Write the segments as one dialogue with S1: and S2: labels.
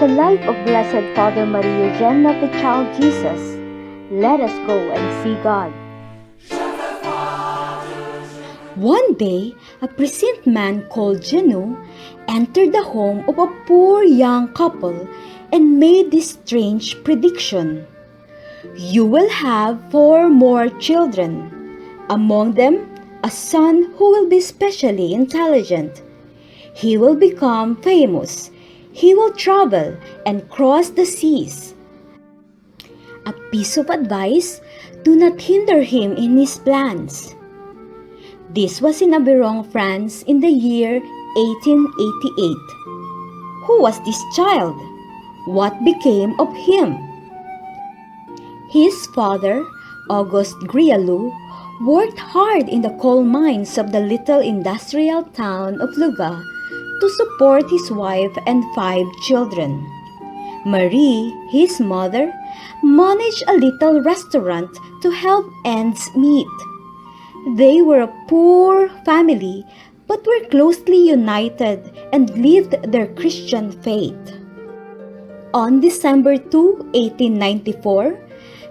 S1: the life of Blessed Father Marie-Eugene of the Child Jesus. Let us go and see God. One day, a peasant man called Janu entered the home of a poor young couple and made this strange prediction. You will have 4 more children, among them a son who will be specially intelligent. He will become famous. He will travel and cross the seas. A piece of advice: do not hinder him in his plans. This was in Aveyron, France in the year 1888. Who was this child? What became of him? His father, Auguste Grialou, worked hard in the coal mines of the little industrial town of Luga to support his wife and 5 children. Marie, his mother, managed a little restaurant to help ends meet. They were a poor family but were closely united and lived their Christian faith. On December 2, 1894,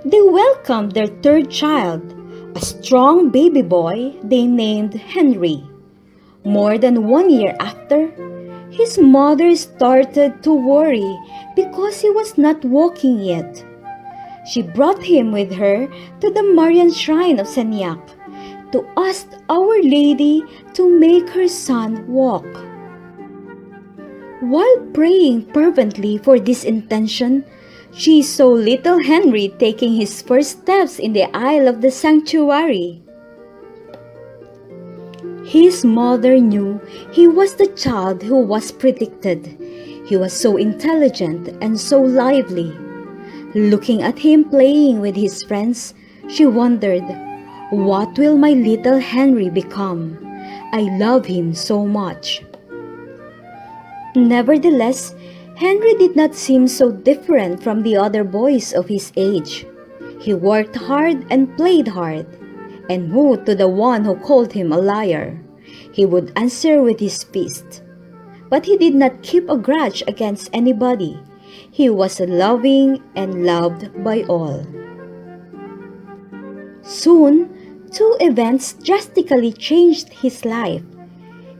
S1: they welcomed their 3rd child, a strong baby boy they named Henry. More than 1 year after, his mother started to worry because he was not walking yet. She brought him with her to the Marian shrine of Sagnac to ask Our Lady to make her son walk. While praying fervently for this intention, she saw little Henry taking his first steps in the aisle of the sanctuary. His mother knew he was the child who was predicted. He was so intelligent and so lively. Looking at him playing with his friends, she wondered, what will my little Henry become? I love him so much. Nevertheless, Henry did not seem so different from the other boys of his age. He worked hard and played hard, and moved to the one who called him a liar. He would answer with his fist. But he did not keep a grudge against anybody. He was loving and loved by all. Soon, 2 events drastically changed his life.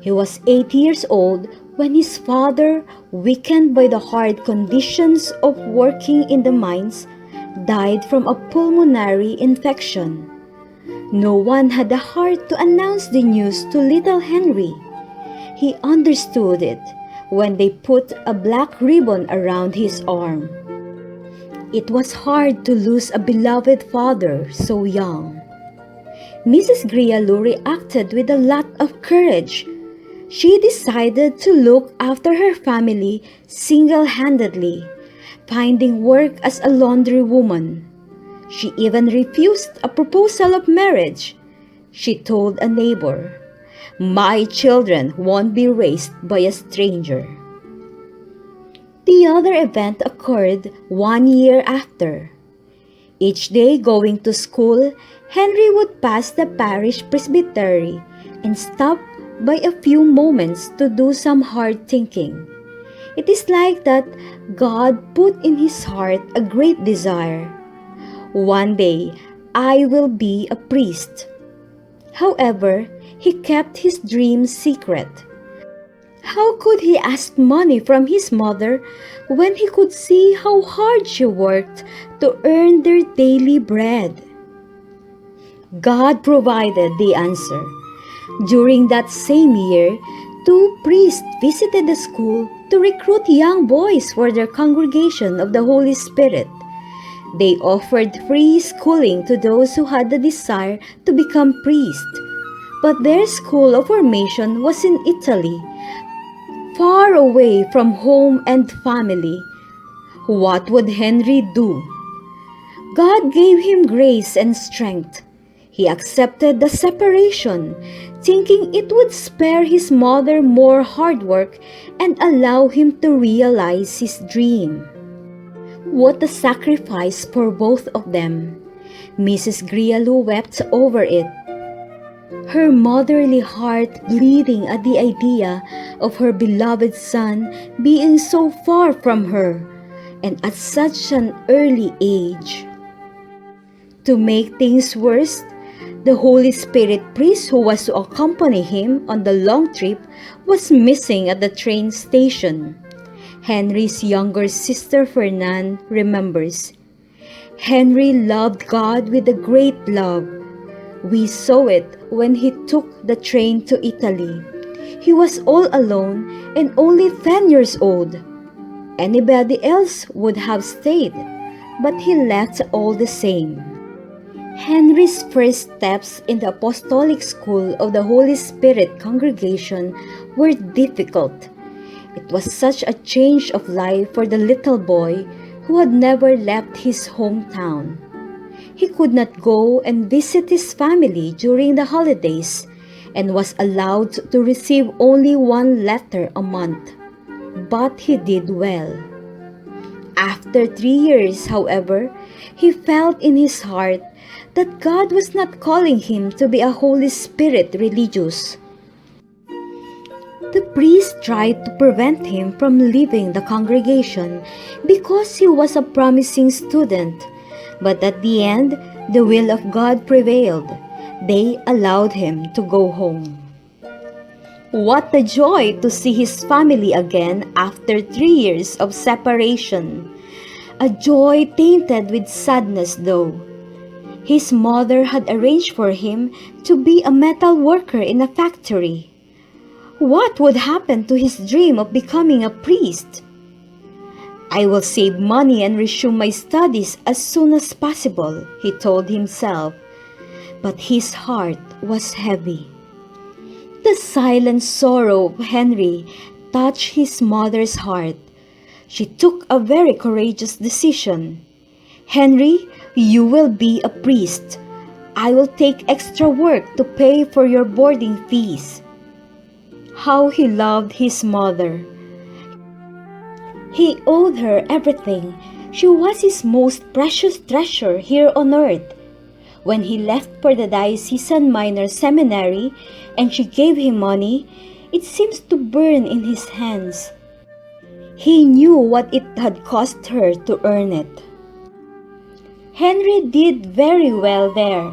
S1: He was 8 years old when his father, weakened by the hard conditions of working in the mines, died from a pulmonary infection. No one had the heart to announce the news to little Henry. He understood it when they put a black ribbon around his arm. It was hard to lose a beloved father so young. Mrs. Grialou reacted with a lot of courage. She decided to look after her family single-handedly, finding work as a laundry woman. She even refused a proposal of marriage. She told a neighbor, "My children won't be raised by a stranger." The other event occurred 1 year after. Each day going to school, Henry would pass the parish presbytery and stop by a few moments to do some hard thinking. It is like that God put in his heart a great desire. One day, I will be a priest. However, he kept his dream secret. How could he ask money from his mother when he could see how hard she worked to earn their daily bread? God provided the answer. During that same year, 2 priests visited the school to recruit young boys for their congregation of the Holy Spirit. They offered free schooling to those who had the desire to become priests. But their school of formation was in Italy, far away from home and family. What would Henry do? God gave him grace and strength. He accepted the separation, thinking it would spare his mother more hard work and allow him to realize his dream. What a sacrifice for both of them. Mrs. Grialou wept over it. her motherly heart bleeding at the idea of her beloved son being so far from her and at such an early age. To make things worse, the Holy Spirit priest who was to accompany him on the long trip was missing at the train station. Henry's younger sister Fernand remembers, "Henry loved God with a great love. We saw it when he took the train to Italy. He was all alone and only 10 years old. Anybody else would have stayed, but he left all the same." Henry's first steps in the apostolic school of the Holy Spirit congregation were difficult. It was such a change of life for the little boy who had never left his hometown. He could not go and visit his family during the holidays and was allowed to receive only one letter a month. But he did well. After 3 years, however, he felt in his heart that God was not calling him to be a Holy Spirit religious. The priest tried to prevent him from leaving the congregation because he was a promising student, but at the end, the will of God prevailed. They allowed him to go home. What a joy to see his family again after 3 years of separation. A joy tainted with sadness though. His mother had arranged for him to be a metal worker in a factory. What would happen to his dream of becoming a priest? "I will save money and resume my studies as soon as possible," he told himself. But his heart was heavy. The silent sorrow of Henry touched his mother's heart. She took a very courageous decision. "Henry, you will be a priest. I will take extra work to pay for your boarding fees." How he loved his mother. He owed her everything. She was his most precious treasure here on earth. When he left for the diocesan minor seminary and she gave him money, it seems to burn in his hands. He knew what it had cost her to earn it. Henry did very well there.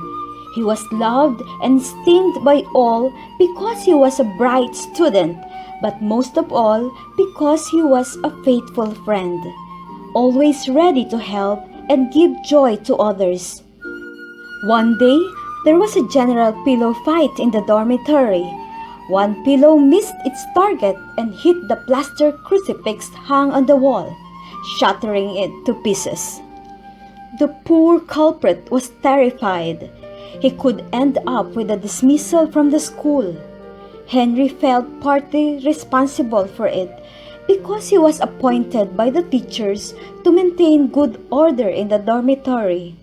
S1: He was loved and esteemed by all because he was a bright student, but most of all because he was a faithful friend, always ready to help and give joy to others. One day, there was a general pillow fight in the dormitory. One pillow missed its target and hit the plaster crucifix hung on the wall, shattering it to pieces. The poor culprit was terrified. He could end up with a dismissal from the school. Henry felt partly responsible for it because he was appointed by the teachers to maintain good order in the dormitory.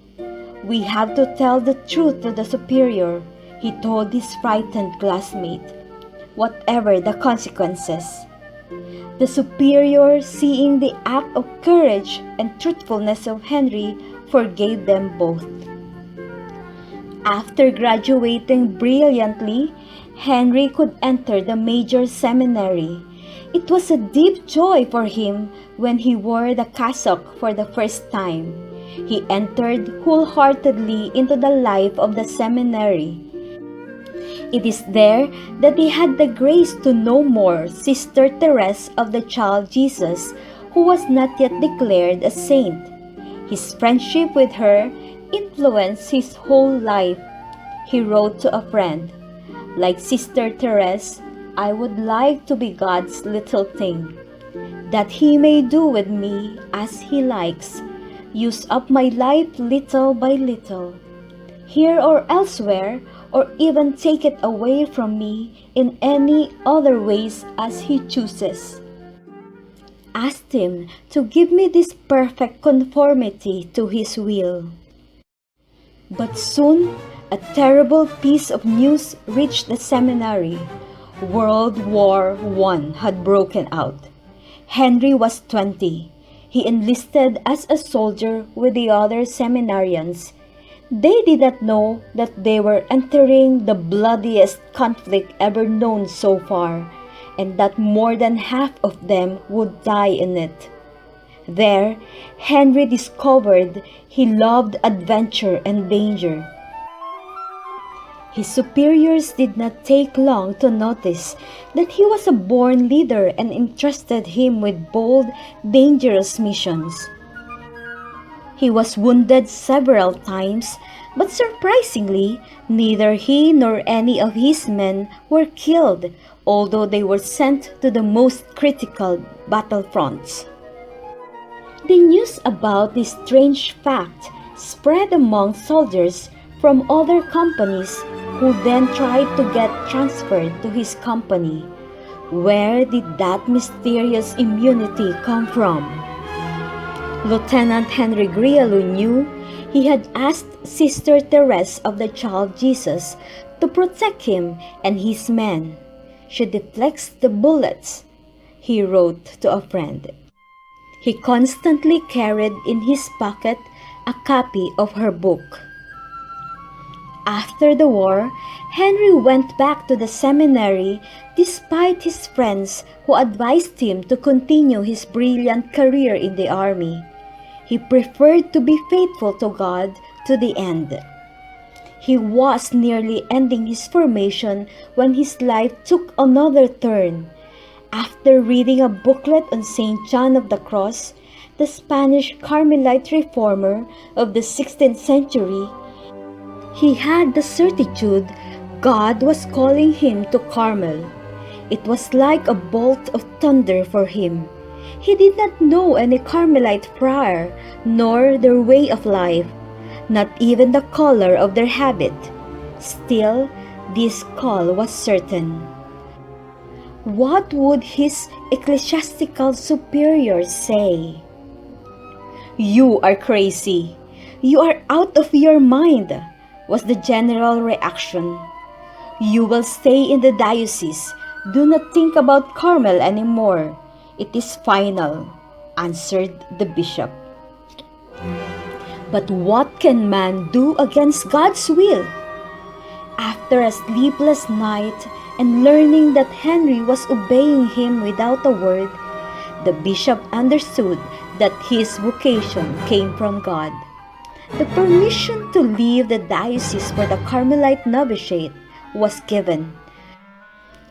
S1: "We have to tell the truth to the superior," he told his frightened classmate, "whatever the consequences." The superior, seeing the act of courage and truthfulness of Henry, forgave them both. After graduating brilliantly, Henry could enter the major seminary. It was a deep joy for him when he wore the cassock for the first time. He entered wholeheartedly into the life of the seminary. It is there that he had the grace to know more Sister Therese of the Child Jesus, who was not yet declared a saint. His friendship with her influenced his whole life. He wrote to a friend, "Like Sister Therese, I would like to be God's little thing, that He may do with me as He likes, use up my life little by little, here or elsewhere, or even take it away from me in any other ways as He chooses." Asked Him to give me this perfect conformity to His will. But soon, a terrible piece of news reached the seminary. World War I had broken out. Henry was 20. He enlisted as a soldier with the other seminarians. They did not know that they were entering the bloodiest conflict ever known so far, and that more than half of them would die in it. There, Henry discovered he loved adventure and danger. His superiors did not take long to notice that he was a born leader and entrusted him with bold, dangerous missions. He was wounded several times, but surprisingly, neither he nor any of his men were killed, although they were sent to the most critical battlefronts. The news about this strange fact spread among soldiers from other companies who then tried to get transferred to his company. Where did that mysterious immunity come from? Lieutenant Henry Grialou knew he had asked Sister Therese of the Child Jesus to protect him and his men. She deflects the bullets, he wrote to a friend. He constantly carried in his pocket a copy of her book. After the war, Henry went back to the seminary despite his friends who advised him to continue his brilliant career in the army. He preferred to be faithful to God to the end. He was nearly ending his formation when his life took another turn. After reading a booklet on St. John of the Cross, the Spanish Carmelite reformer of the 16th century, he had the certitude God was calling him to Carmel. It was like a bolt of thunder for him. He did not know any Carmelite friar, nor their way of life, not even the color of their habit. Still, this call was certain. What would his ecclesiastical superiors say? "You are crazy. You are out of your mind," was the general reaction. "You will stay in the diocese. Do not think about Carmel anymore. It is final," answered the bishop. But what can man do against God's will? After a sleepless night and learning that Henry was obeying him without a word, the bishop understood that his vocation came from God. The permission to leave the diocese for the Carmelite novitiate was given.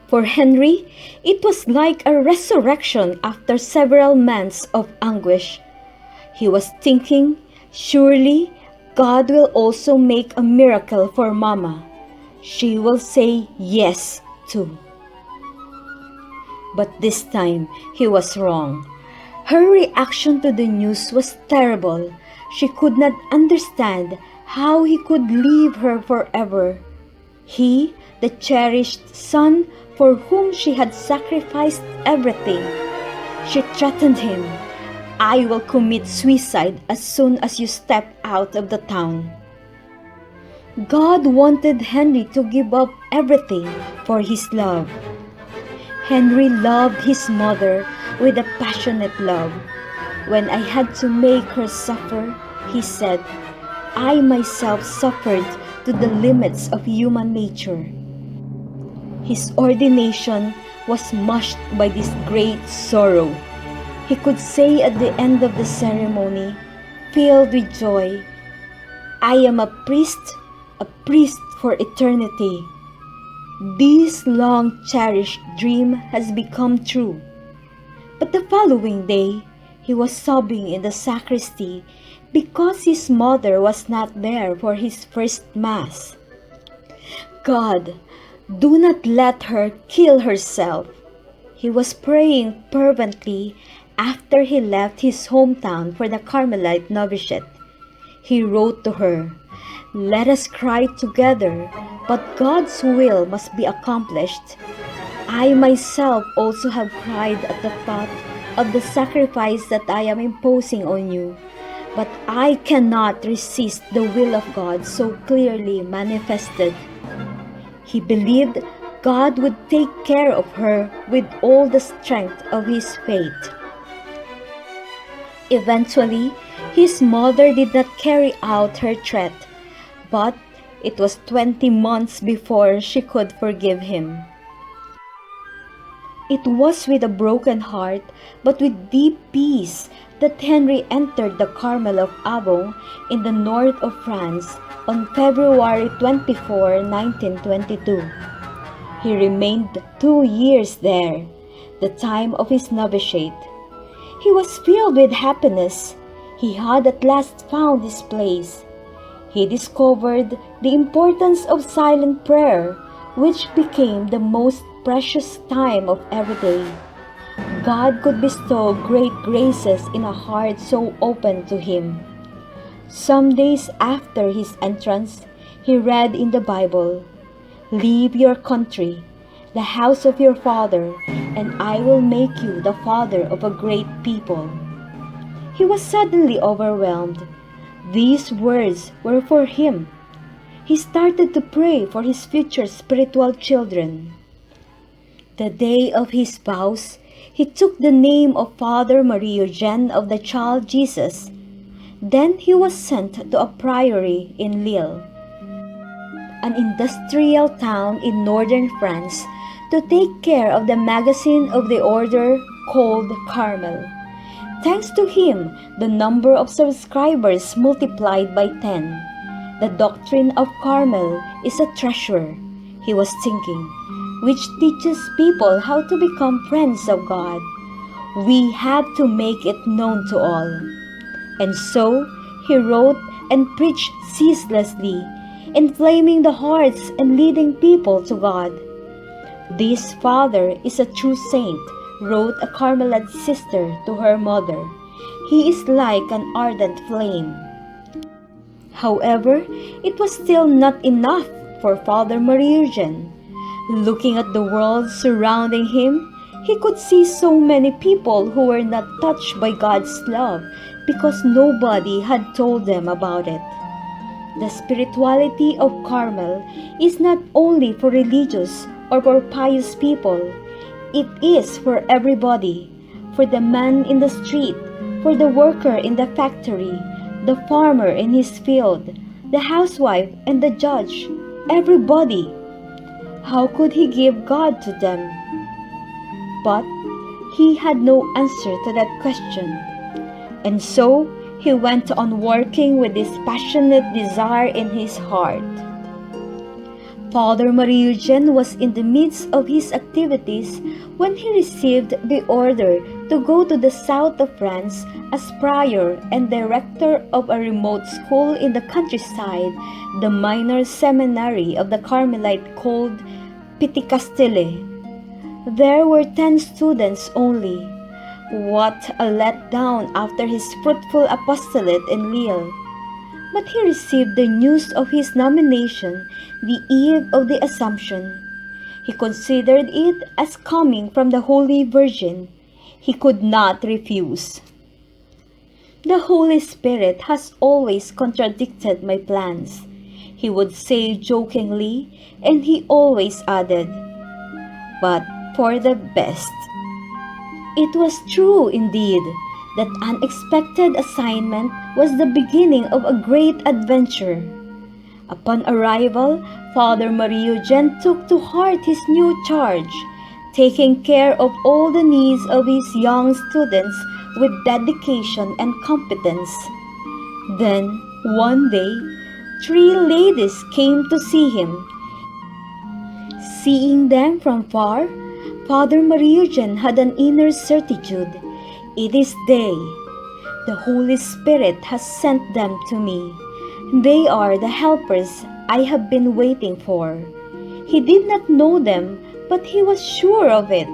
S1: For Henry, it was like a resurrection after several months of anguish. He was thinking, surely God will also make a miracle for Mama. She will say yes too. But this time, he was wrong. Her reaction to the news was terrible. She could not understand how he could leave her forever. He, the cherished son for whom she had sacrificed everything. She threatened him, "I will commit suicide as soon as you step out of the town." God wanted Henry to give up everything for his love. Henry loved his mother with a passionate love. "When I had to make her suffer," he said, "I myself suffered to the limits of human nature." His ordination was mashed by this great sorrow. He could say at the end of the ceremony, filled with joy, "I am a priest for eternity. This long-cherished dream has become true." But the following day, he was sobbing in the sacristy because his mother was not there for his first Mass. "God, do not let her kill herself." He was praying fervently after he left his hometown for the Carmelite novitiate. He wrote to her, "Let us cry together, but God's will must be accomplished. I myself also have cried at the thought of the sacrifice that I am imposing on you, but I cannot resist the will of God so clearly manifested." He believed God would take care of her with all the strength of his faith. Eventually, his mother did not carry out her threat, but it was 20 months before she could forgive him. It was with a broken heart, but with deep peace, that Henry entered the Carmel of Avon in the north of France on February 24, 1922. He remained 2 years there, the time of his novitiate. He was filled with happiness. He had at last found his place. He discovered the importance of silent prayer, which became the most precious time of every day. God could bestow great graces in a heart so open to Him. Some days after his entrance, he read in the Bible, "Leave your country, the house of your father, and I will make you the father of a great people." He was suddenly overwhelmed. These words were for him. He started to pray for his future spiritual children. The day of his vows, he took the name of Father Marie-Eugene of the Child Jesus. Then he was sent to a priory in Lille, an industrial town in northern France, to take care of the magazine of the order called Carmel. Thanks to him, the number of subscribers multiplied by 10. The doctrine of Carmel is a treasure, he was thinking, which teaches people how to become friends of God. We have to make it known to all. And so, he wrote and preached ceaselessly, inflaming the hearts and leading people to God. "This father is a true saint," wrote a Carmelite sister to her mother. "He is like an ardent flame." However, it was still not enough for Father Marie-Eugene. Looking at the world surrounding him, he could see so many people who were not touched by God's love because nobody had told them about it. The spirituality of Carmel is not only for religious or for pious people. It is for everybody, for the man in the street, for the worker in the factory, the farmer in his field, the housewife and the judge, everybody. How could he give God to them? But he had no answer to that question. And so he went on working with this passionate desire in his heart. Father Marie-Eugene was in the midst of his activities when he received the order to go to the south of France as prior and director of a remote school in the countryside, the minor seminary of the Carmelite called Piticastille. There were 10 students only. What a letdown after his fruitful apostolate in Lille. But he received the news of his nomination the eve of the Assumption. He considered it as coming from the Holy Virgin. He could not refuse. "The Holy Spirit has always contradicted my plans," he would say jokingly, and he always added, "but for the best." It was true indeed. That unexpected assignment was the beginning of a great adventure. Upon arrival, Father Marie-Eugene took to heart his new charge, taking care of all the needs of his young students with dedication and competence. Then, one day, 3 ladies came to see him. Seeing them from far, Father Marie-Eugene had an inner certitude. "It is they. The Holy Spirit has sent them to me. They are the helpers I have been waiting for." He did not know them, but he was sure of it.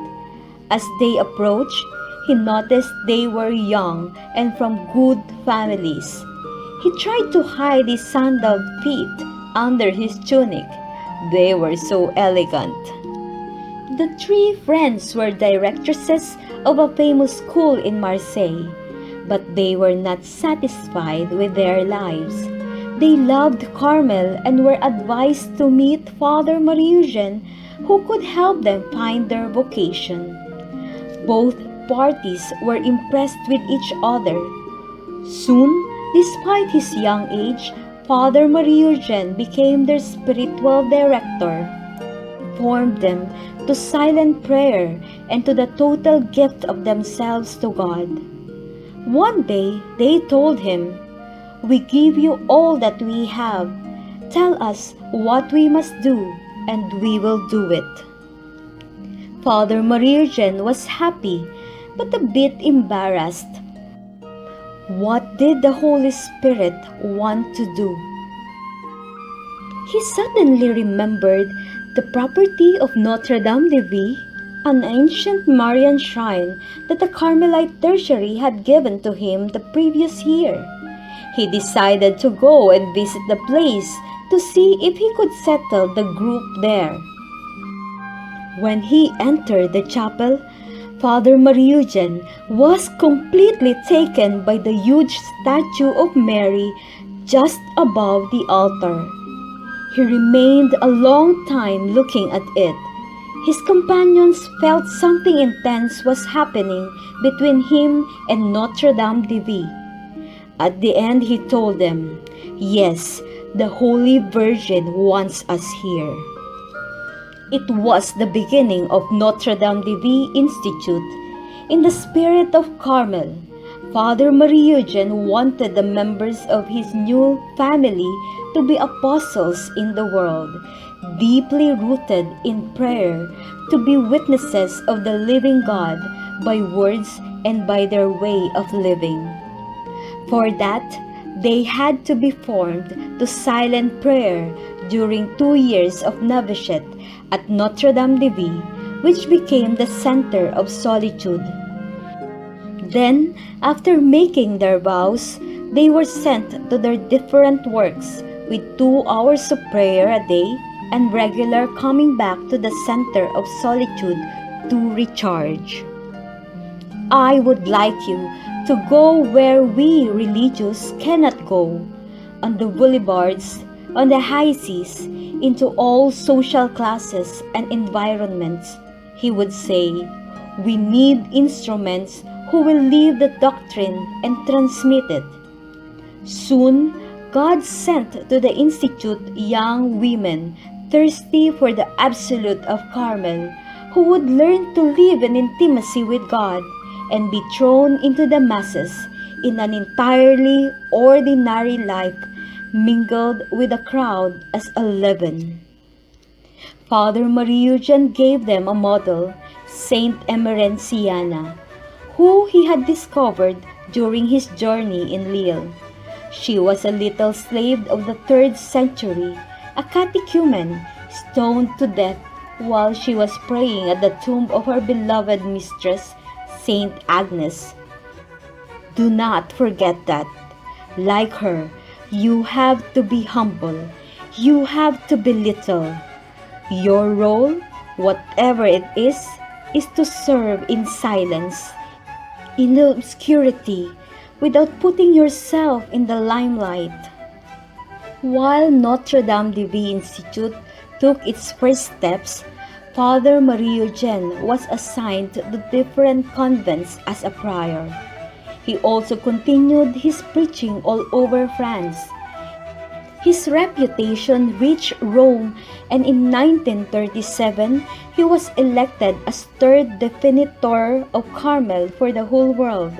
S1: As they approached, he noticed they were young and from good families. He tried to hide his sandaled feet under his tunic. They were so elegant. The 3 friends were directresses of a famous school in Marseille, but they were not satisfied with their lives. They loved Carmel and were advised to meet Father Marie-Eugene, who could help them find their vocation. Both parties were impressed with each other. Soon, despite his young age, Father Marie-Eugene became their spiritual director, formed them to silent prayer and to the total gift of themselves to God. One day they told him, "We give you all that we have. Tell us what we must do, and we will do it." Father Marie-Eugene was happy, but a bit embarrassed. What did the Holy Spirit want to do? He suddenly remembered the property of Notre-Dame-de-Vie, an ancient Marian shrine that the Carmelite tertiary had given to him the previous year. He decided to go and visit the place to see if he could settle the group there. When he entered the chapel, Father Marie-Eugene was completely taken by the huge statue of Mary just above the altar. He remained a long time looking at it. His companions felt something intense was happening between him and Notre-Dame-de-Vie. At the end, he told them, "Yes, the Holy Virgin wants us here." It was the beginning of Notre-Dame-de-Vie Institute. In the spirit of Carmel, Father Marie-Eugene wanted the members of his new family to be apostles in the world, deeply rooted in prayer, to be witnesses of the living God by words and by their way of living. For that, they had to be formed to silent prayer during 2 years of novitiate at Notre-Dame-de-Vie, which became the center of solitude. Then, after making their vows, they were sent to their different works with 2 hours of prayer a day and regular coming back to the center of solitude to recharge. I would like you to go where we religious cannot go, on the boulevards, on the high seas, into all social classes and environments. He would say, "We need instruments who will live the doctrine and transmit it." Soon, God sent to the Institute young women thirsty for the absolute of Carmel, who would learn to live in intimacy with God and be thrown into the masses in an entirely ordinary life, mingled with the crowd as a leaven. Father Marie-Eugene gave them a model, Saint Emerenciana, who he had discovered during his journey in Lille. She was a little slave of the 3rd century, a catechumen stoned to death while she was praying at the tomb of her beloved mistress, Saint Agnes. Do not forget that, like her, you have to be humble. You have to be little. Your role, whatever it is to serve in silence, in the obscurity, without putting yourself in the limelight. While Notre-Dame-de-Vie Institute took its first steps, Father Marie-Eugene was assigned to different convents as a prior. He also continued his preaching all over France. His reputation reached Rome, and in 1937, he was elected as 3rd Definitor of Carmel for the whole world.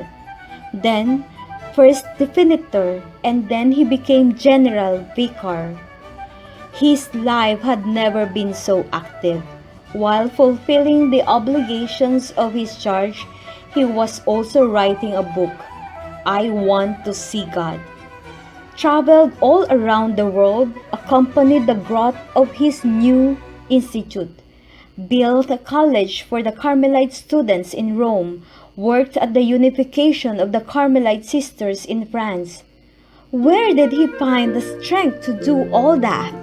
S1: Then, 1st Definitor, and then he became General Vicar. His life had never been so active. While fulfilling the obligations of his charge, he was also writing a book, I Want to See God. Traveled all around the world, accompanied the growth of his new institute, built a college for the Carmelite students in Rome, worked at the unification of the Carmelite sisters in France. Where did he find the strength to do all that?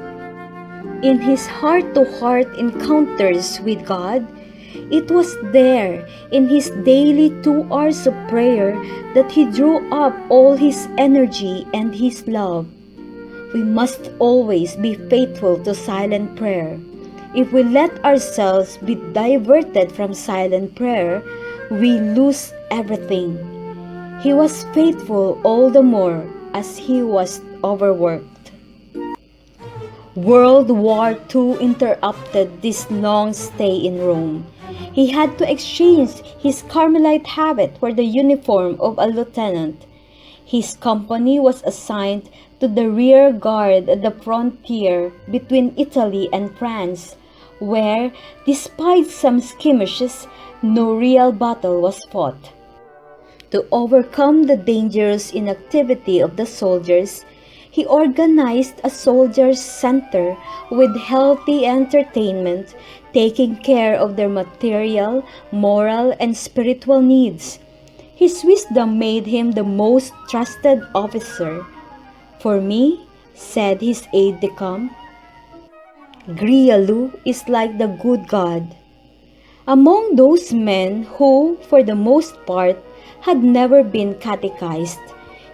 S1: In his heart-to-heart encounters with God, it was there, in his daily 2 hours of prayer, that he drew up all his energy and his love. We must always be faithful to silent prayer. If we let ourselves be diverted from silent prayer, we lose everything. He was faithful all the more as he was overworked. World War II interrupted this long stay in Rome. He had to exchange his Carmelite habit for the uniform of a lieutenant. His company was assigned to the rear guard at the frontier between Italy and France, where, despite some skirmishes, no real battle was fought. To overcome the dangerous inactivity of the soldiers, he organized a soldiers' center with healthy entertainment, taking care of their material, moral, and spiritual needs. His wisdom made him the most trusted officer. "For me," said his aide-de-camp, "Grialu is like the good God." Among those men who, for the most part, had never been catechized,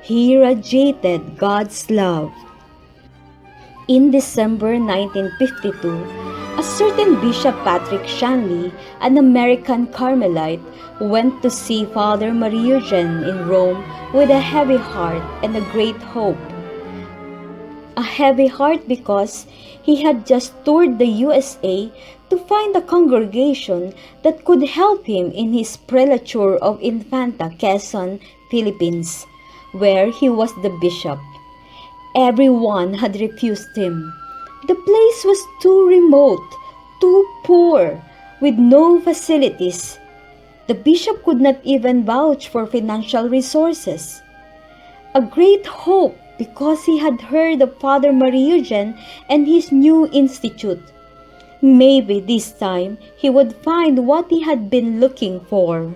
S1: he radiated God's love. In December 1952, a certain Bishop Patrick Shanley, an American Carmelite, went to see Father Marie-Eugene in Rome with a heavy heart and a great hope. A heavy heart because he had just toured the USA to find a congregation that could help him in his prelature of Infanta, Quezon, Philippines, where he was the bishop. Everyone had refused him. The place was too remote, too poor, with no facilities. The bishop could not even vouch for financial resources. A great hope because he had heard of Father Marie-Eugene and his new institute. Maybe this time he would find what he had been looking for.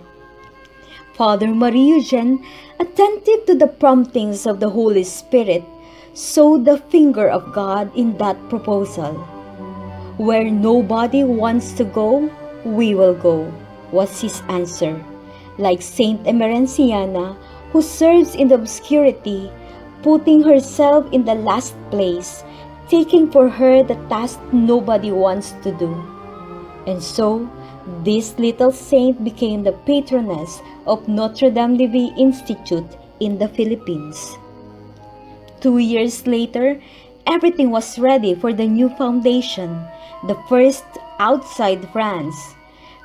S1: Father Marie-Eugene, attentive to the promptings of the Holy Spirit, saw the finger of God in that proposal. "Where nobody wants to go, we will go," was his answer. Like Saint Emerenciana, who serves in the obscurity, putting herself in the last place, taking for her the task nobody wants to do. And so, this little saint became the patroness of Notre Institute in the Philippines. 2 years later, everything was ready for the new foundation, the first outside France.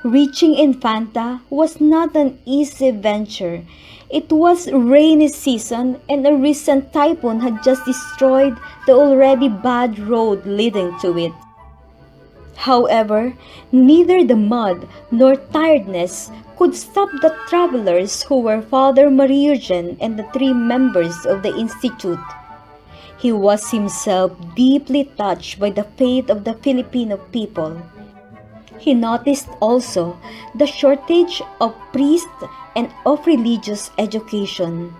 S1: Reaching Infanta was not an easy venture. It was rainy season and a recent typhoon had just destroyed the already bad road leading to it. However, neither the mud nor tiredness could stop the travelers who were Father Marie-Eugene and the 3 members of the Institute. He was himself deeply touched by the faith of the Filipino people. He noticed also the shortage of priests and of religious education.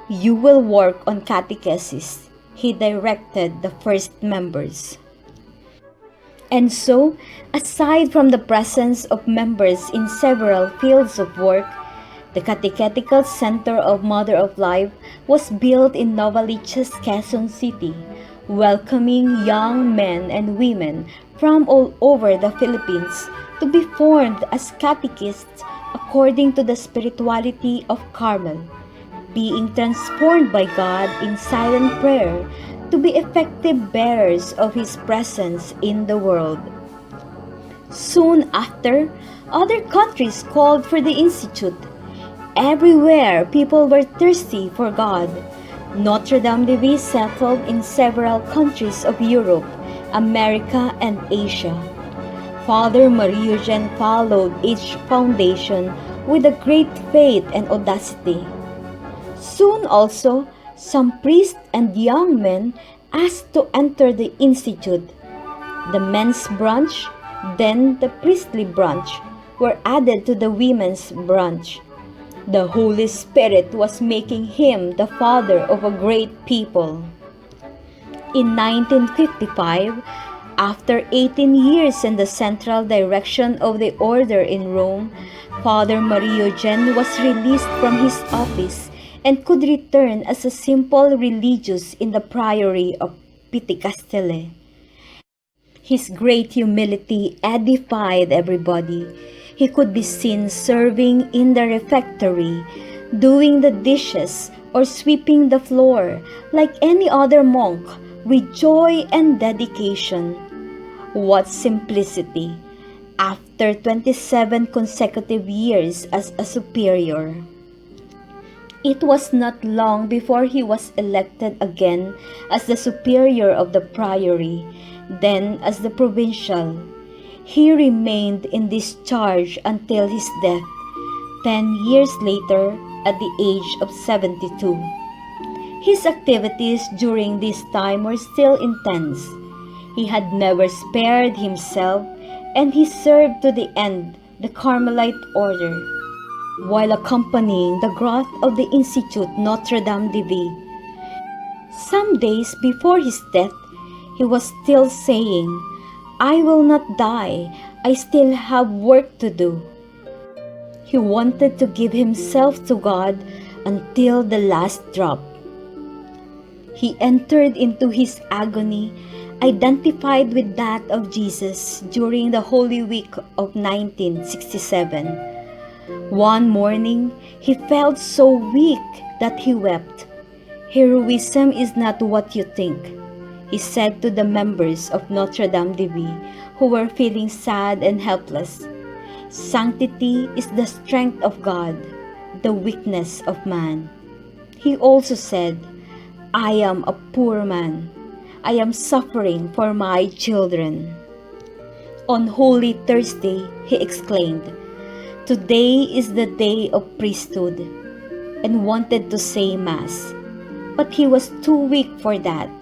S1: "You will work on catechesis," he directed the first members. And so, aside from the presence of members in several fields of work, the Catechetical Center of Mother of Life was built in Novaliches, Quezon City, welcoming young men and women from all over the Philippines to be formed as catechists according to the spirituality of Carmel, being transformed by God in silent prayer to be effective bearers of His presence in the world. Soon after, other countries called for the Institute. Everywhere, people were thirsty for God. Notre Dame settled in several countries of Europe, America, and Asia. Father Marie-Eugene followed each foundation with a great faith and audacity. Soon also, some priests and young men asked to enter the Institute. The men's branch, then the priestly branch, were added to the women's branch. The Holy Spirit was making him the father of a great people. In 1955, after 18 years in the central direction of the order in Rome, Father Marie-Eugene was released from his office and could return as a simple religious in the priory of Piticastele. His great humility edified everybody. He could be seen serving in the refectory, doing the dishes, or sweeping the floor like any other monk, with joy and dedication. What simplicity after 27 consecutive years as a superior. It was not long before he was elected again as the superior of the priory, then as the provincial. He remained in this charge until his death, 10 years later at the age of 72. His activities during this time were still intense. He had never spared himself, and he served to the end the Carmelite order, while accompanying the growth of the Institute Notre de Vie. Some days before his death, he was still saying, "I will not die, I still have work to do." He wanted to give himself to God until the last drop. He entered into his agony, identified with that of Jesus during the Holy Week of 1967. One morning, he felt so weak that he wept. "Heroism is not what you think," he said to the members of Notre de Vie who were feeling sad and helpless. "Sanctity is the strength of God, the weakness of man." He also said, "I am a poor man. I am suffering for my children." On Holy Thursday, he exclaimed, "Today is the day of priesthood," and wanted to say Mass, but he was too weak for that.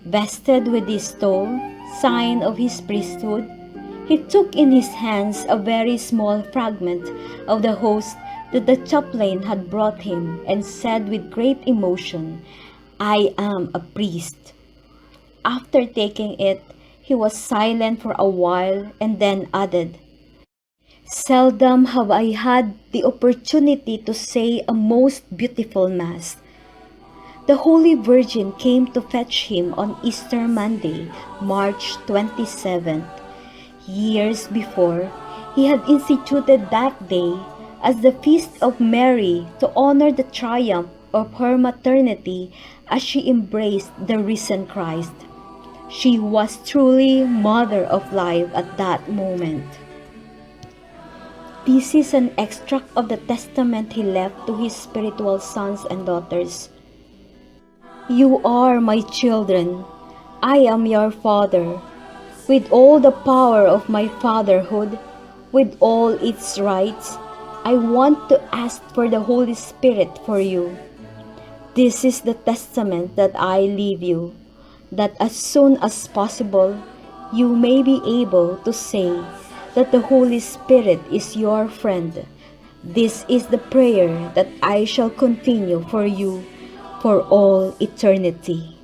S1: Vested with his stole, sign of his priesthood, he took in his hands a very small fragment of the host that the chaplain had brought him and said with great emotion, "I am a priest." After taking it, he was silent for a while and then added, "Seldom have I had the opportunity to say a most beautiful Mass." The Holy Virgin came to fetch him on Easter Monday, March 27th. Years before, he had instituted that day as the Feast of Mary to honor the triumph of her maternity as she embraced the risen Christ. She was truly Mother of Life at that moment. This is an extract of the testament he left to his spiritual sons and daughters. "You are my children. I am your father. With all the power of my fatherhood, with all its rights, I want to ask for the Holy Spirit for you. This is the testament that I leave you, that as soon as possible, you may be able to say that the Holy Spirit is your friend. This is the prayer that I shall continue for you for all eternity."